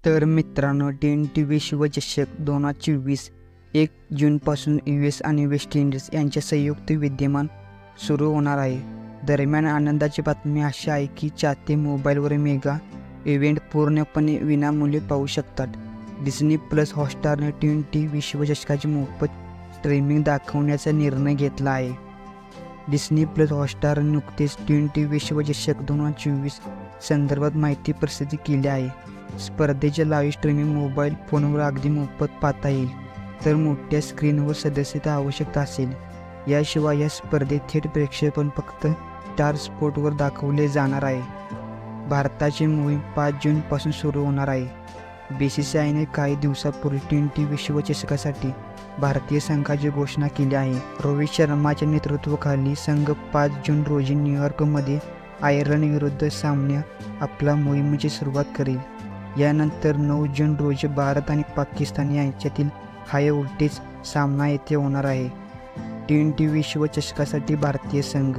तर मित्रांनो, T20 विश्वचषक 2024 1 जूनपासून US आणि वेस्ट इंडिज यांचे संयुक्त विद्यमान सुरू होणार आहे. दरम्यान आनंदाची बातमी अशी आहे की चाहते मोबाईलवर मेगा इव्हेंट पूर्णपणे विनामूल्य पाहू शकतात. डिस्नी प्लस हॉटस्टारने T20 विश्वचषकाची मोफत स्ट्रीमिंग दाखवण्याचा निर्णय घेतला आहे. डिस्नी प्लस हॉटस्टारने नुकतेच T20 विश्वचषक 2024 संदर्भात माहिती प्रसिद्ध केली आहे. स्पर्धेचे लाईव्ह स्ट्रीमिंग मोबाईल फोनवर अगदी मोफत पाहता येईल, तर मोठ्या स्क्रीनवर सदस्यता आवश्यक असेल. याशिवाय या स्पर्धेत थेट प्रक्षेपण फक्त स्टार स्पोर्टवर दाखवले जाणार आहे. भारताची मोहीम 5 जूनपासून सुरू होणार आहे. BCCIने काही दिवसापूर्वी T20 विश्वचषकासाठी भारतीय संघाची घोषणा केली आहे. रोहित शर्माच्या नेतृत्वाखाली संघ 5 जून रोजी न्यूयॉर्कमध्ये आयर्लंड विरुद्ध सामन्या आपल्या मोहिमेची सुरुवात करेल. यानंतर 9 जून रोजी भारत आणि पाकिस्तान यांच्यातील हाय व्होल्टेज सामना येथे होणार आहे. T20 विश्वचषकासाठी भारतीय संघ: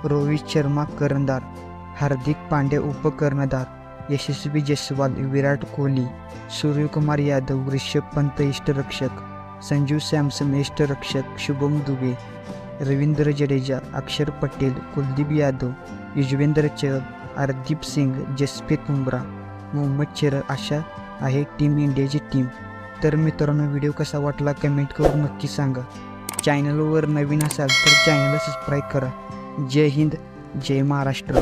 रोहित शर्मा कर्णधार, हार्दिक पांड्या उपकर्णधार, यशस्वी जयस्वाल, विराट कोहली, सूर्यकुमार यादव, ऋषभ पंत यष्टिरक्षक, संजू सॅमसन यष्टिरक्षक, शुभम दुबे, रवींद्र जडेजा, अक्षर पटेल, कुलदीप यादव, युजवेंद्र चहल, हरदीप सिंग, जसप्रीत बुमराह, मोहम्मद शमी अशा आहे टीम इंडियाची टीम. तर मित्रांनो, व्हिडिओ कसा वाटला कमेंट करून नक्की सांगा. चॅनलवर नवीन असाल तर चॅनलला सबस्क्राईब करा. जय हिंद, जय महाराष्ट्र.